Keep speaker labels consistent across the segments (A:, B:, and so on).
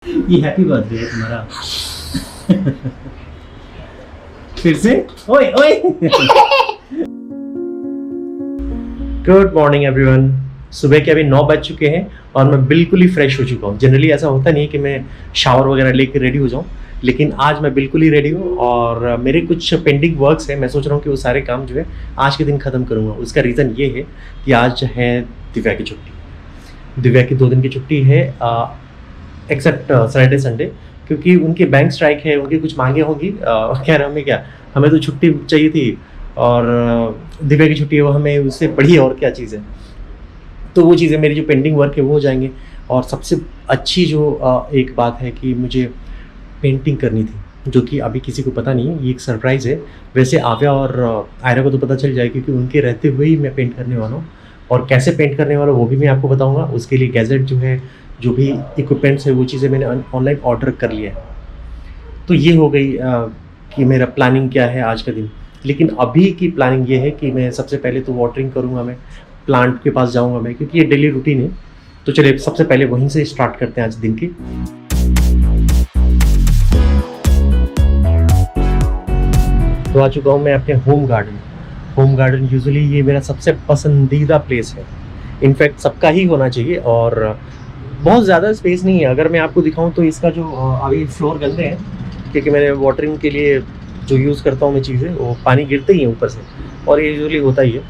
A: ये happy birthday है तुम्हारा। फिर से ओए ओए। Good morning everyone. सुबह के अभी 9 बज चुके हैं और मैं बिल्कुल ही फ्रेश हो चुका हूँ। जनरली ऐसा होता नहीं है कि मैं शावर वगैरह लेके रेडी हो जाऊँ, लेकिन आज मैं बिल्कुल ही रेडी हूँ और मेरे कुछ पेंडिंग वर्क्स हैं। मैं सोच रहा हूँ कि वो सारे काम जो है आज के दिन ख़त्म करूँगा। उसका रीज़न ये है कि आज है दिव्या की छुट्टी। दिव्या की 2 दिन की छुट्टी है एक्सेप्ट सैटरडे संडे, क्योंकि उनकी बैंक स्ट्राइक है, उनकी कुछ मांगे होंगी। खैर हमें क्या, हमें तो छुट्टी चाहिए थी और दिव्या की छुट्टी है, वो हमें उससे बड़ी और क्या चीज़ है। तो वो चीज़ें मेरी जो पेंडिंग वर्क है वो हो जाएंगे। और सबसे अच्छी जो एक बात है कि मुझे पेंटिंग करनी थी, जो कि अभी किसी को पता नहीं है, ये एक सरप्राइज़ है। वैसे आव्या और आयरा को तो पता चल जाए, क्योंकि उनके रहते हुए ही मैं पेंट करने वाला हूँ। और कैसे पेंट करने वाला वो भी मैं आपको बताऊँगा। उसके लिए गैजेट जो है, जो भी इक्विपमेंट्स है, वो चीज़ें मैंने ऑनलाइन ऑर्डर कर लिया है। तो ये हो गई कि मेरा प्लानिंग क्या है आज का दिन। लेकिन अभी की प्लानिंग ये है कि मैं सबसे पहले तो वाटरिंग करूँगा, मैं प्लांट के पास जाऊँगा मैं, क्योंकि ये डेली रूटीन है। तो चलिए सबसे पहले वहीं से स्टार्ट करते हैं आज दिन की। तो आ चुका हूँ मैं अपने home garden. Home garden usually ये मेरा सबसे पसंदीदा प्लेस है। इनफैक्ट सबका ही होना चाहिए। और बहुत ज़्यादा स्पेस नहीं है। अगर मैं आपको दिखाऊं तो इसका जो अभी फ्लोर गंदे हैं, क्योंकि मैंने वाटरिंग के लिए जो यूज़ करता हूँ मैं चीज़ें, वो पानी गिरते ही है ऊपर से, और ये यूजुअली होता ही है।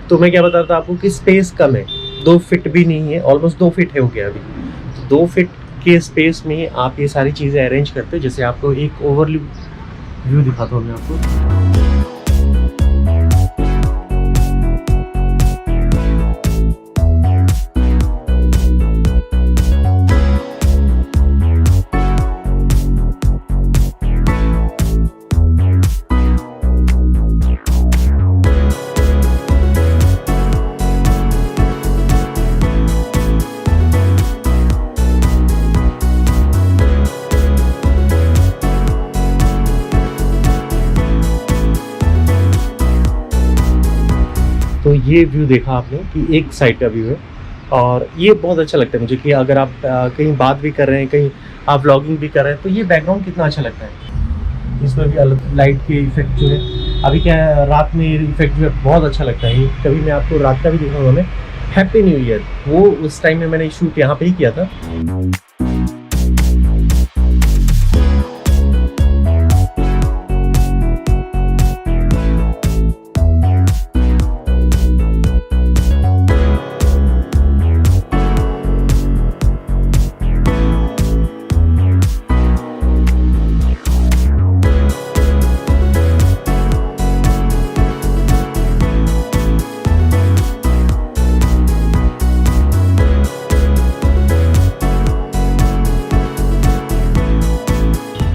A: तो मैं क्या बताता था आपको कि स्पेस कम है, 2 फीट भी नहीं है, ऑलमोस्ट 2 फीट है हो गया अभी। तो 2 फीट के स्पेस में आप ये सारी चीज़ें अरेंज करते। जैसे आपको एक ओवरव्यू दिखाता हूँ मैं आपको। तो ये व्यू देखा आपने कि एक साइड का व्यू है, और ये बहुत अच्छा लगता है मुझे कि अगर आप कहीं बात भी कर रहे हैं, कहीं आप व्लॉगिंग भी कर रहे हैं, तो ये बैकग्राउंड कितना अच्छा लगता है। इसमें भी अलग लाइट के इफेक्ट जो है, अभी क्या है, रात में इफेक्ट जो है बहुत अच्छा लगता है। कभी मैं आपको रात का भी दिखाऊंगा मैं। हैप्पी न्यू ईयर, वो उस टाइम में मैंने शूट यहाँ पे ही किया था।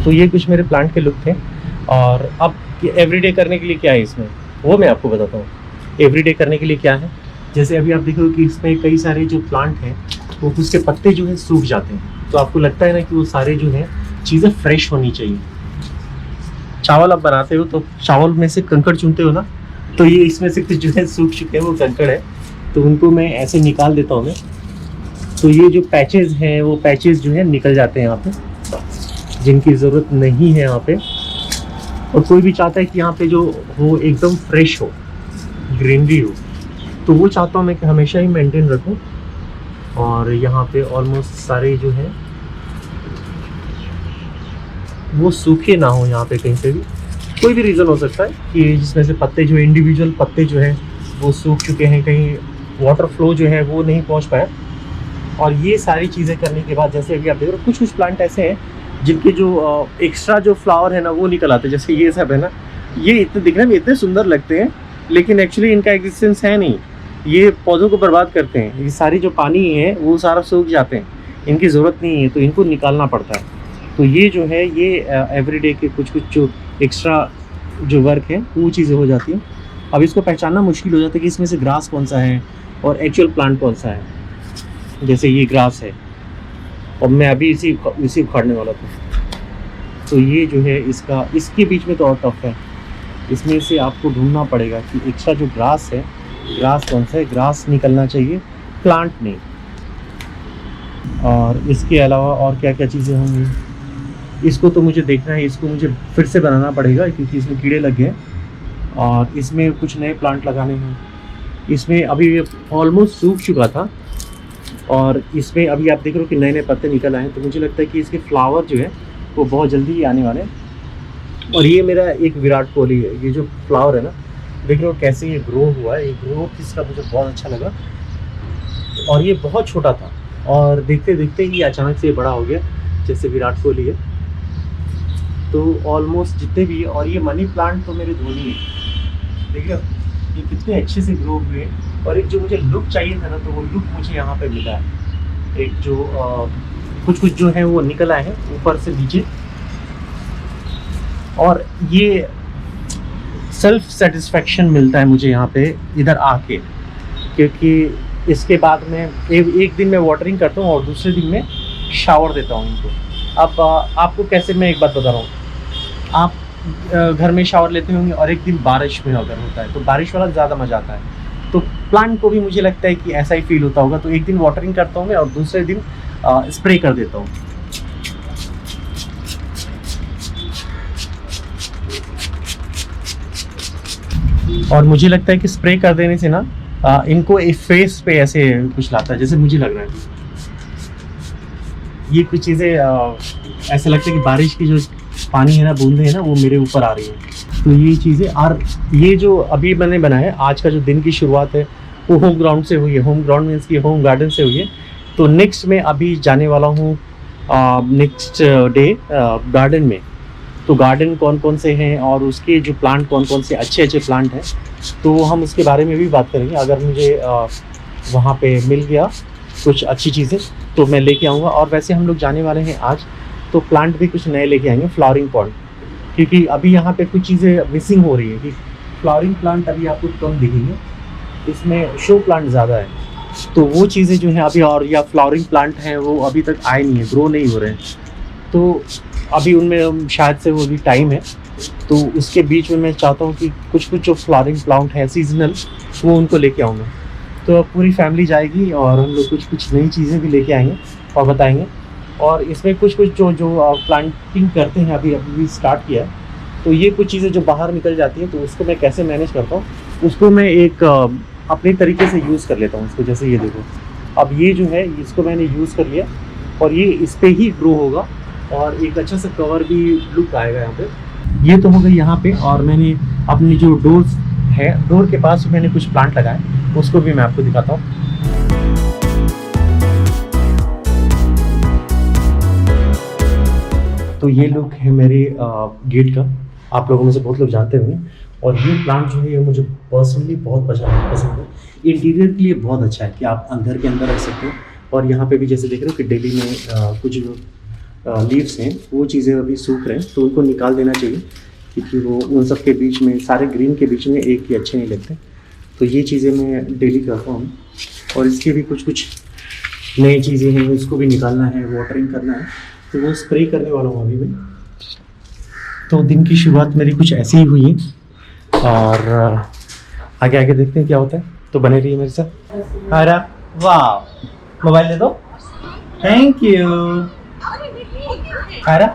A: तो ये कुछ मेरे प्लांट के लुक थे। और अब एवरीडे करने के लिए क्या है इसमें, वो मैं आपको बताता हूँ। एवरीडे करने के लिए क्या है, जैसे अभी आप देखो कि इसमें कई सारे जो प्लांट हैं, वो उसके पत्ते जो है सूख जाते हैं। तो आपको लगता है ना कि वो सारे जो है चीज़ें फ्रेश होनी चाहिए। चावल आप बनाते हो तो चावल में से कंकड़ चुनते हो ना, तो ये इसमें से कुछ जो है सूख चुके हैं, वो कंकड़ है, तो उनको मैं ऐसे निकाल देता हूँ मैं। तो ये जो पैचेज हैं, वो पैचेज जो है निकल जाते हैं यहाँ पे, जिनकी ज़रूरत नहीं है यहाँ पे। और कोई भी चाहता है कि यहाँ पे जो हो एकदम फ्रेश हो, ग्रीनरी हो, तो वो चाहता हूँ मैं कि हमेशा ही मेंटेन रखूँ। और यहाँ पे ऑलमोस्ट सारे जो हैं वो सूखे ना हो यहाँ पे कहीं पे भी। कोई भी रीज़न हो सकता है कि जिसमें से पत्ते जो इंडिविजुअल पत्ते जो हैं वो सूख चुके हैं, कहीं वाटर फ्लो जो है वो नहीं पहुँच पाया। और ये सारी चीज़ें करने के बाद, जैसे अभी आप देख रहे हो, कुछ प्लांट ऐसे हैं जिनके जो एक्स्ट्रा जो फ्लावर है ना वो निकल आते हैं। जैसे ये सब है ना, ये इतने दिखने में इतने सुंदर लगते हैं, लेकिन एक्चुअली इनका एग्जिस्टेंस है नहीं। ये पौधों को बर्बाद करते हैं। ये सारी जो पानी है वो सारा सूख जाते हैं, इनकी ज़रूरत नहीं है, तो इनको निकालना पड़ता है। तो ये जो है, ये एवरीडे के कुछ जो एक्स्ट्रा जो वर्क है वो चीज़ें हो जाती हैं। अब इसको पहचानना मुश्किल हो जाता है कि इसमें से ग्रास कौन सा है और एक्चुअल प्लांट कौन सा है। जैसे ये ग्रास है और मैं अभी इसी उखाड़ने वाला था। तो ये जो है इसके बीच में तो और टफ है। इसमें से आपको ढूंढना पड़ेगा कि एक्स्ट्रा जो ग्रास है, ग्रास कौन सा है। ग्रास निकलना चाहिए, प्लांट नहीं। और इसके अलावा और क्या क्या चीज़ें होंगी इसको तो मुझे देखना है, इसको मुझे फिर से बनाना पड़ेगा क्योंकि इसमें कीड़े लग गए और इसमें कुछ नए प्लांट लगाने हैं। इसमें अभी ऑलमोस्ट सूख चुका था और इसमें अभी आप देख रहे हो कि नए नए पत्ते निकल आए हैं, तो मुझे लगता है कि इसके फ्लावर जो है वो बहुत जल्दी ही आने वाले हैं। और ये मेरा एक विराट कोहली है, ये जो फ्लावर है ना, देख रहे हो कैसे ये ग्रो हुआ है, ये ग्रोथ इसका मुझे बहुत अच्छा लगा। और ये बहुत छोटा था और देखते देखते ही अचानक से ये बड़ा हो गया जैसे विराट कोहली है। तो ऑलमोस्ट जितने भी, और ये मनी प्लांट तो मेरे धोनी है, देखिए ये कितने अच्छे से ग्रो हुए। और एक जो मुझे लुक चाहिए था ना, तो वो लुक मुझे यहाँ पे मिला है। एक जो कुछ कुछ जो है वो निकल आए हैं ऊपर से नीचे, और ये सेल्फ सेटिस्फेक्शन मिलता है मुझे यहाँ पे इधर आके, क्योंकि इसके बाद में एक दिन मैं वाटरिंग करता हूँ और दूसरे दिन में शावर देता हूँ इनको। अब आपको कैसे, मैं एक बात बता रहा हूँ, आप घर में शावर लेते होंगे और एक दिन बारिश में अगर होता है तो बारिश वाला ज़्यादा मज़ा आता है। तो प्लांट को भी मुझे लगता है कि ऐसा ही फील होता होगा। तो एक दिन वाटरिंग करता हूँ मैं और दूसरे दिन स्प्रे कर देता हूँ। और मुझे लगता है कि स्प्रे कर देने से ना इनको एक फेस पे ऐसे कुछ लाता है, जैसे मुझे लग रहा है ये कुछ चीज़ें ऐसा लगता है कि बारिश की जो पानी है ना, बूंदे है ना, वो मेरे ऊपर आ रही है। तो ये चीज़ें, और ये जो अभी मैंने बनाया, आज का जो दिन की शुरुआत है वो होम ग्राउंड से हुई है। होम ग्राउंड मीन्स की होम गार्डन से हुई है। तो नेक्स्ट में अभी जाने वाला हूँ नेक्स्ट डे गार्डन में। तो गार्डन कौन कौन से हैं और उसके जो प्लांट कौन कौन से अच्छे अच्छे प्लांट हैं, तो हम उसके बारे में भी बात करेंगे। अगर मुझे वहाँ पे मिल गया कुछ अच्छी चीज़ें तो मैं लेके आऊँगा। और वैसे हम लोग जाने वाले हैं आज, तो प्लांट भी कुछ नए लेके आएंगे, फ्लावरिंग पॉट, क्योंकि अभी यहाँ पे कुछ चीज़ें मिसिंग हो रही है कि फ्लावरिंग प्लांट अभी आपको कम दिखेंगे, इसमें शो प्लांट ज़्यादा है। तो वो चीज़ें जो हैं अभी, और या फ्लावरिंग प्लांट हैं वो अभी तक आए नहीं है, ग्रो नहीं हो रहे हैं। तो अभी उनमें शायद से वो भी टाइम है। तो उसके बीच में मैं चाहता हूँ कि कुछ कुछ जो फ्लावरिंग प्लांट है सीजनल, वो उनको लेके आऊँगा। तो पूरी फैमिली जाएगी और हम लोग कुछ कुछ नई चीज़ें भी लेके आएंगे और बताएंगे। और इसमें कुछ कुछ जो प्लांटिंग करते हैं अभी भी स्टार्ट किया है, तो ये कुछ चीज़ें जो बाहर निकल जाती हैं तो उसको मैं कैसे मैनेज करता हूँ, उसको मैं एक अपने तरीके से यूज़ कर लेता हूँ इसको। जैसे ये देखो, अब ये जो है इसको मैंने यूज़ कर लिया और ये इस पर ही ग्रो होगा और एक अच्छा सा कवर भी लुक आएगा यहाँ पे। ये तो हो गई यहाँ पे। और मैंने अपनी जो डोर है, डोर के पास मैंने कुछ प्लांट लगाए, उसको भी मैं आपको दिखाता हूँ। तो ये लुक है मेरे गेट का, आप लोगों में से बहुत लोग जानते होंगे। और ये प्लांट जो है ये मुझे पर्सनली बहुत पसंद है। इंटीरियर के लिए बहुत अच्छा है कि आप घर के अंदर रख सकते हो। और यहाँ पे भी जैसे देख रहे हो कि डेली में कुछ जो लीव्स हैं वो चीज़ें अभी सूख रहे हैं, तो उनको निकाल देना चाहिए, क्योंकि वो उन सब के बीच में, सारे ग्रीन के बीच में एक ही अच्छे नहीं लगते। तो ये चीज़ें मैं डेली करता हूँ। और इसके भी कुछ कुछ नई चीज़ें हैं, उसको भी निकालना है, वाटरिंग करना है, तो वो स्प्रे करने वाला हूँ अभी मैं। तो दिन की शुरुआत मेरी कुछ ऐसी ही हुई है और आगे आगे देखते हैं क्या होता है। तो बने रहिए मेरे साथ। अरे वाह, मोबाइल दे दो, थैंक यू। अरे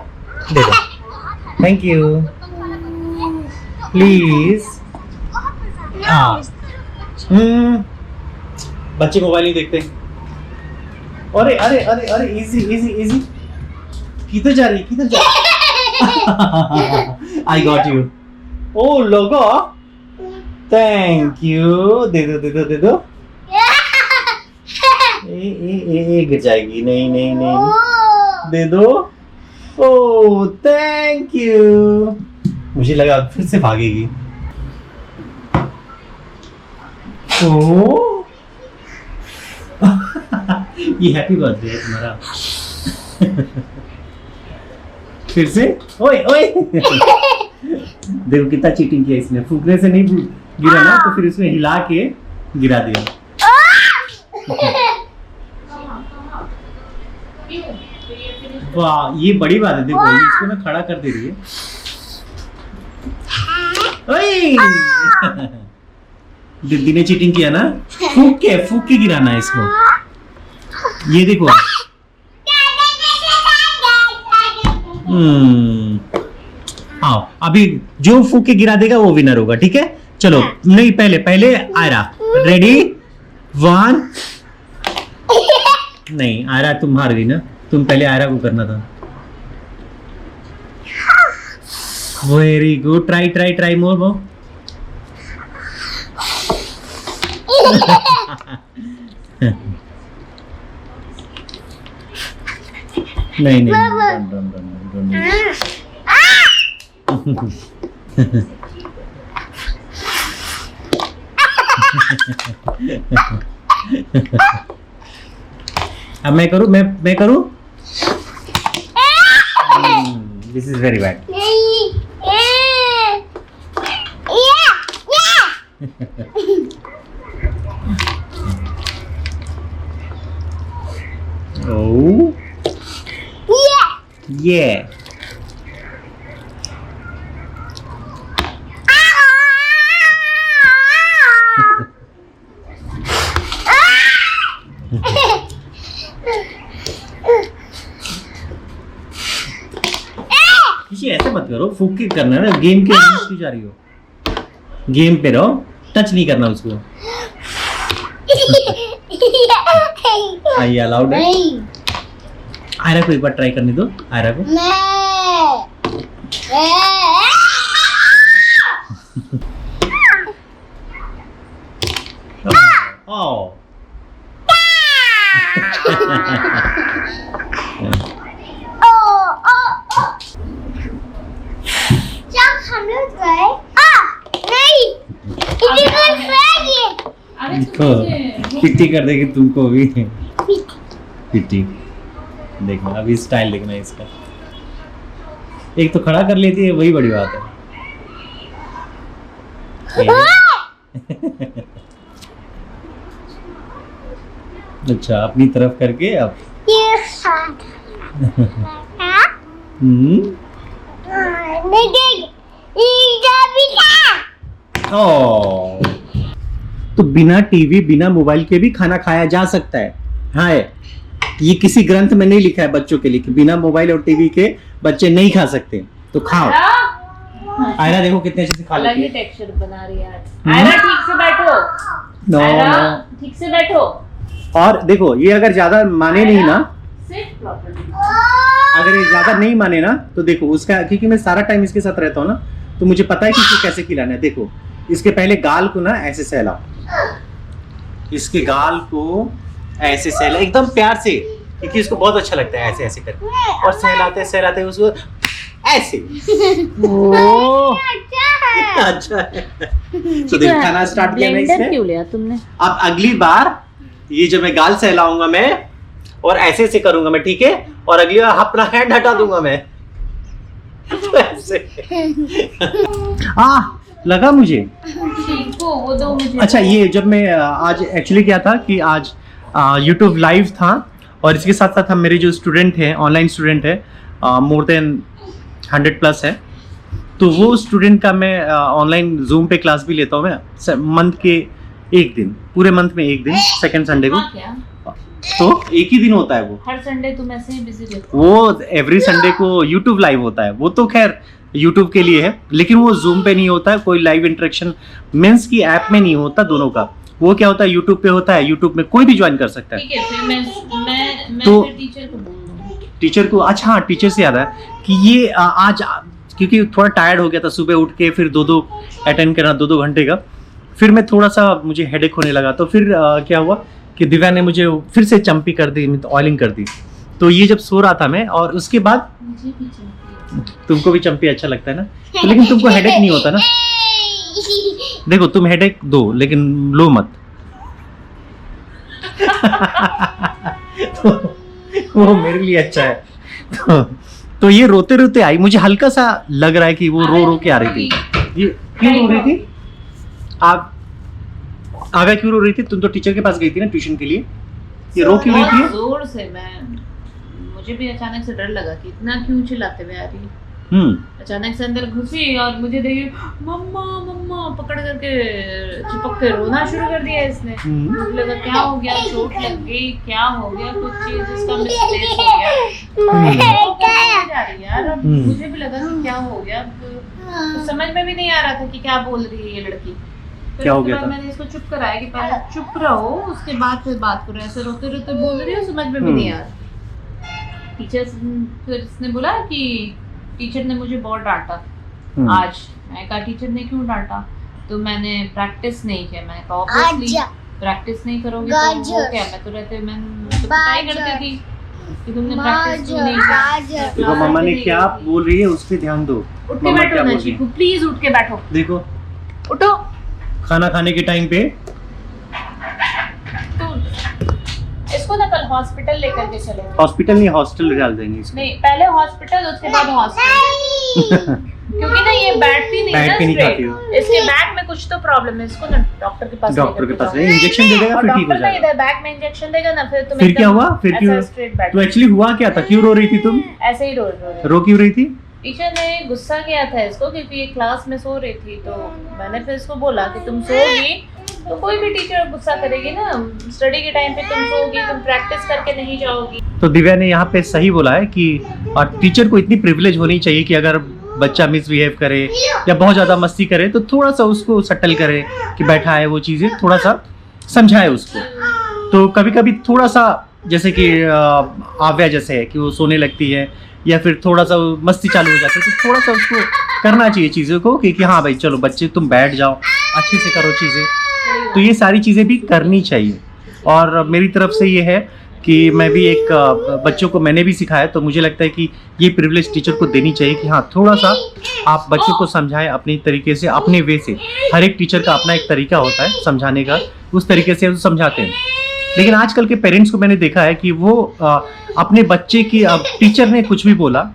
A: दे दो, थैंक यू, प्लीज। हाँ, बच्चे मोबाइल नहीं देखते। अरे अरे अरे अरे, इजी इजी इजी, किधर जा रही है, किधर जा रही? I got you. ओ लोगो, थैंक यू। दे दो दे दो दे दो। ए गिर जाएगी, नहीं नहीं नहीं, दे दो। ओ थैंक यू। मुझे लगा फिर से भागेगी। ओ ये हैप्पी बर्थडे है तुम्हारा। फिर से ओए ओए। देखो कितना चीटिंग किया इसने, फूकने से नहीं गिरा ना, तो फिर उसने हिला के गिरा दिया। वाह, ये बड़ी बात है। देखो इसको ना खड़ा कर दे रही है। ओए दीदी ने चीटिंग किया ना, फूक के गिराना है इसको। ये देखो, आओ, अभी जो फूक के गिरा देगा वो विनर होगा, ठीक है? चलो, नहीं पहले आयरा, रेडी 1। नहीं आयरा, तुम हार गई ना, तुम पहले आयरा को करना था। वेरी गुड, ट्राई मोर वो। नहीं don't. अब मैं करूं? This is very bad. Oh. Yeah. किसी ऐसे मत करो, फूक के करना है ना, गेम के अगेंस्ट ही जा रही हो। गेम पे रहो, टच नहीं करना उसको। अलाउड है? आयरा को एक बार ट्राई करने दो, आयरा को। पिट्टी कर देगी तुमको भी। पिट्टी देखना, अभी स्टाइल देखना इसका। एक तो खड़ा कर लेती है, वही बड़ी बात है। अच्छा, अपनी तरफ करके अब तो बिना टीवी बिना मोबाइल के भी खाना खाया जा सकता है। हाँ, ये किसी ग्रंथ में नहीं लिखा है बच्चों के लिए कि बिना मोबाइल और टीवी के बच्चे नहीं खा सकते, तो खाओ। आयरा देखो कितने अच्छे से खा लेती है।
B: टेक्सचर बना रही है आयरा, ठीक से बैठो।
A: नो,
B: ठीक से बैठो।
A: और देखो, ये अगर ज्यादा माने नहीं ना, अगर ये ज्यादा नहीं माने ना, तो देखो उसका, क्योंकि मैं सारा टाइम इसके साथ रहता हूँ ना, तो मुझे पता है कि इसको कैसे खिलाना है। देखो, इसके पहले गाल को ना ऐसे सहलाओ, इसके गाल को ऐसे सहला एकदम प्यार से, क्योंकि इसको बहुत अच्छा लगता है ऐसे ऐसे करके, और सहलाते उसको ऐसे। अच्छा है। तो देख, खाना स्टार्ट किया मैं इसने।
B: क्यों लिया तुमने?
A: अब अगली बार ये जब मैं गाल सहलाऊंगा मैं, और ऐसे ऐसे करूंगा मैं, ठीक है? और अगली बार अपना हैंड हटा दूंगा मैं, तो ऐसे। लगा मुझे।
B: वो दो मुझे।
A: अच्छा, ये जब मैं आज एक्चुअली क्या था कि आज YouTube लाइव था, और इसके साथ साथ हम मेरे जो स्टूडेंट हैं, ऑनलाइन स्टूडेंट है, मोर देन 100+ है, तो वो स्टूडेंट का मैं ऑनलाइन जूम पे क्लास भी लेता हूँ मैं, मंथ के एक दिन, पूरे मंथ में एक दिन, सेकंड संडे को। तो एक ही दिन होता है वो।
B: हर संडे तुम ऐसे ही बिजी रहते हो?
A: वो एवरी संडे को YouTube लाइव होता है, वो तो खैर YouTube के लिए है, लेकिन वो जूम पे नहीं होता है, कोई लाइव इंटरेक्शन मींस की ऐप में नहीं होता दोनों का। वो क्या होता है, YouTube पे होता है, YouTube में कोई भी ज्वाइन कर सकता है।
B: ठीक है, फिर मैं
A: तो
B: फिर टीचर को बोल दूंगी।
A: टीचर को, अच्छा हाँ, टीचर से याद है कि ये आज क्योंकि थोड़ा टायर्ड हो गया था, सुबह उठ के फिर दो अटेंड करना 2 घंटे का, फिर मैं थोड़ा सा मुझे हेडेक होने लगा, तो फिर क्या हुआ कि दिव्या ने मुझे फिर से चंपी कर दी, ऑयलिंग कर दी। तो ये जब सो रहा था मैं, और उसके बाद
B: मुझे भी
A: तुमको भी चंपी अच्छा लगता है ना, तो लेकिन तुमको हेडेक नहीं होता ना। देखो, तुम हेडेक दो लेकिन लो मत। तो वो मेरे लिए अच्छा है। तो ये रोते रोते आई, मुझे हल्का सा लग रहा है कि वो रो के आ रही थी। ये क्यों रो रही थी? आप आगे क्यों रो रही थी? तुम तो टीचर के पास गई थी ना ट्यूशन के लिए, ये रो क्यों रही थी?
B: जोर से। मुझे भी अचानक से डर लगा कि इतना क्यों चिल्लाते हुए आ रही है। अचानक से अंदर घुसी और मुझे देखी, मम्मा मम्मा पकड़ करके चिपक के रोना शुरू कर दिया इसने। मुझे लगा क्या हो गया, चोट लग गई, क्या हो गया, कुछ चीज इसका मिसप्लेस हो गया। जा रही यार, अब मुझे भी लगा कि क्या हो गया, तो समझ में भी नहीं आ रहा था कि क्या बोल रही है ये लड़की। फिर
A: क्या हो
B: उसके
A: गया
B: बाद
A: था?
B: मैंने इसको चुप कराया कि पहले चुप रहो, उसके बाद फिर बात करो। ऐसे रोते रोते बोल रही हो, समझ में भी नहीं आ रहा। टीचर फिर इसने बोला कि टीचर ने मुझे बहुत डांटा आज। मैं कहा टीचर ने क्यों डांटा? तो मैंने प्रैक्टिस नहीं किया। मैंने कहा ऑब्वियसली प्रैक्टिस नहीं करोगे तो वो क्या, मैं तो रहते मैं तो ट्राई करती थी कि तुमने प्रैक्टिस क्यों नहीं किया।
A: देखो मम्मा ने क्या बोल रही है उस पे ध्यान दो।
B: उठ के बैठो ना चीकू, प्लीज उठ के बैठो।
A: देखो
B: उठो।
A: खाना खाने के टाइम पे
B: तो इसको ना कल हॉस्पिटल लेकर के चले।
A: हॉस्पिटल नहीं, हॉस्टल डाल देंगे इसको।
B: नहीं, पहले हॉस्पिटल उसके बाद हॉस्पिटल। क्योंकि ना ये बैठती नहीं
A: बैठ
B: ना
A: के नहीं
B: straight।
A: खाती हो।
B: इसके बैक में कुछ तो प्रॉब्लम है, इसको ना डॉक्टर के पास
A: डॉक्टर के
B: लेकर
A: पास
B: जाओ।
A: इंजेक्शन दे देगा,
B: और
A: फिर ठीक हो
B: डॉक्टर ना
A: जाएगा।
B: इधर बैक में इंजेक्शन देगा ना, फिर तुम
A: फिर क्या हुआ? फिर क्यों?
B: स्ट्रेट बैठ
A: तो एक्चुअली हुआ क्या था? क्यों रो रही थी तुम?
B: ऐसे ही रो
A: रो क्यों रही थी?
B: टीचर ने गुस्सा किया था इसको क्योंकि ये क्लास में सो रही थी। तो मैंने फिर इसको बोला कि तुम सोगी तो कोई भी टीचर गुस्सा करेगी ना। स्टडी के टाइम पे तुम सोगी, तुम प्रैक्टिस करके नहीं जाओगी।
A: तो दिव्या ने यहाँ पे सही बोला है कि और टीचर को इतनी प्रिविलेज होनी चाहिए कि अगर बच्चा मिसबिहेव करे या बहुत ज़्यादा मस्ती करे तो थोड़ा सा उसको सटल करे कि बैठा है, वो चीज़ें थोड़ा सा समझाए उसको। तो कभी कभी थोड़ा सा जैसे कि आव्या जैसे है कि वो सोने लगती है या फिर थोड़ा सा मस्ती चालू हो जाती है, तो थोड़ा सा उसको करना चाहिए चीज़ों को कि हाँ भाई चलो बच्चे तुम बैठ जाओ, अच्छे से करो चीज़ें। तो ये सारी चीज़ें भी करनी चाहिए। और मेरी तरफ से ये है कि मैं भी एक बच्चों को मैंने भी सिखाया, तो मुझे लगता है कि ये प्रिविलेज टीचर को देनी चाहिए कि हाँ थोड़ा सा आप बच्चों को समझाएं अपनी तरीके से, अपने वे से। हर एक टीचर का अपना एक तरीका होता है समझाने का, उस तरीके से वो समझाते हैं। लेकिन आजकल के पेरेंट्स को मैंने देखा है कि वो अपने बच्चे की, अब टीचर ने कुछ भी बोला,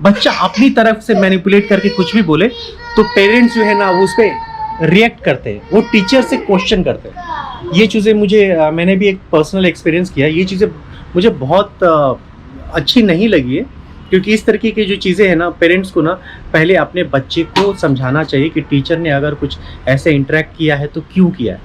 A: बच्चा अपनी तरफ से मैनिपुलेट करके कुछ भी बोले तो पेरेंट्स जो है ना वो उस पर रिएक्ट करते हैं, वो टीचर से क्वेश्चन करते हैं। ये चीज़ें मुझे मैंने भी एक पर्सनल एक्सपीरियंस किया, ये चीज़ें मुझे बहुत अच्छी नहीं लगी है। क्योंकि इस तरीके की जो चीज़ें हैं ना, पेरेंट्स को ना पहले अपने बच्चे को समझाना चाहिए कि टीचर ने अगर कुछ ऐसे इंटरेक्ट किया है तो क्यों किया है,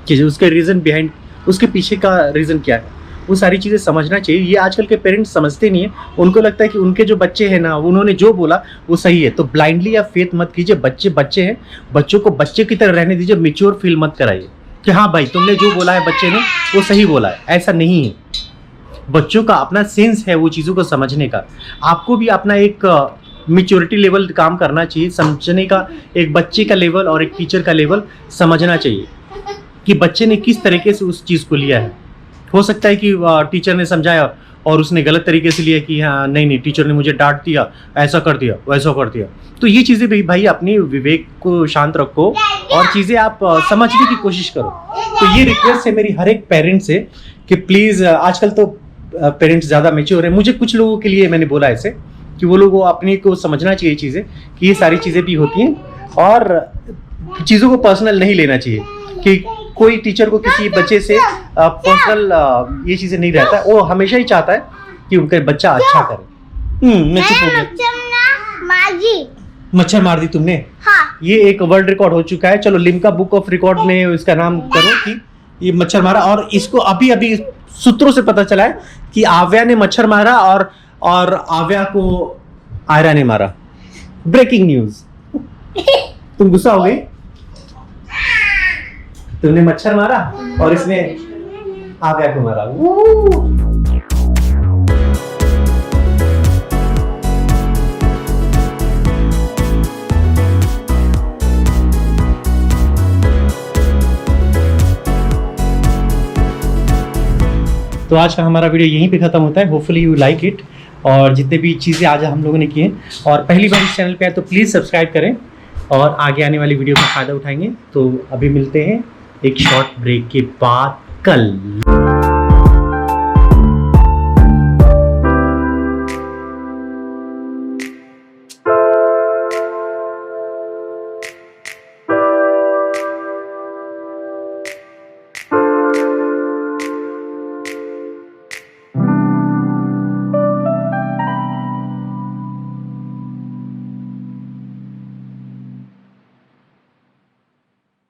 A: कि उसके रीज़न बिहाइंड, उसके पीछे का रीज़न क्या है, वो सारी चीज़ें समझना चाहिए। ये आजकल के पेरेंट्स समझते नहीं है। उनको लगता है कि उनके जो बच्चे हैं ना, उन्होंने जो बोला वो सही है। तो ब्लाइंडली आप फेथ मत कीजिए। बच्चे बच्चे हैं, बच्चों को बच्चे की तरह रहने दीजिए। मैच्योर फील मत कराइए कि हाँ भाई तुमने जो बोला है बच्चे ने वो सही बोला है। ऐसा नहीं है। बच्चों का अपना सेंस है वो चीज़ों को समझने का। आपको भी अपना एक मैच्योरिटी लेवल काम करना चाहिए, समझने का। एक बच्चे का लेवल और एक टीचर का लेवल समझना चाहिए कि बच्चे ने किस तरीके से उस चीज़ को लिया है। हो सकता है कि टीचर ने समझाया और उसने गलत तरीके से लिया कि हाँ नहीं टीचर ने मुझे डांट दिया, ऐसा कर दिया, वैसा कर दिया। तो ये चीज़ें भी भाई अपनी विवेक को शांत रखो और चीज़ें आप समझने की कोशिश करो। तो ये रिक्वेस्ट है मेरी हर एक पेरेंट्स से कि प्लीज़, आजकल तो पेरेंट्स ज़्यादा मैच्योर हैं। मुझे कुछ लोगों के लिए मैंने बोला ऐसे कि वो लोगों को अपने को समझना चाहिए चीज़ें, कि ये सारी चीज़ें भी होती हैं और चीज़ों को पर्सनल नहीं लेना चाहिए कि कोई टीचर को किसी बच्चे से पर्सनल ये चीज़ें नहीं रहता। वो हमेशा ही चाहता है कि उनका बच्चा अच्छा करे। मैं चुप हो गया। मच्छर मार दी तुमने? हाँ। ये एक वर्ल्ड रिकॉर्ड हो चुका है। चलो लिम्का बुक ऑफ रिकॉर्ड में इसका नाम करो कि ये मच्छर मारा। और इसको अभी अभी सूत्रों से पता चला है कि आव्या ने मच्छर मारा और आव्या को आयरा ने मारा। Breaking news. तुम गुस्सा हो गई? तुमने मच्छर मारा और इसने आव्या को मारा। तो आज का हमारा वीडियो यहीं पे खत्म होता है। Hopefully you like it. और जितने भी चीज़ें आज हम लोगों ने किए और पहली बार इस चैनल पे आए तो प्लीज़ सब्सक्राइब करें और आगे आने वाली वीडियो का फ़ायदा उठाएंगे। तो अभी मिलते हैं एक शॉर्ट ब्रेक के बाद कल।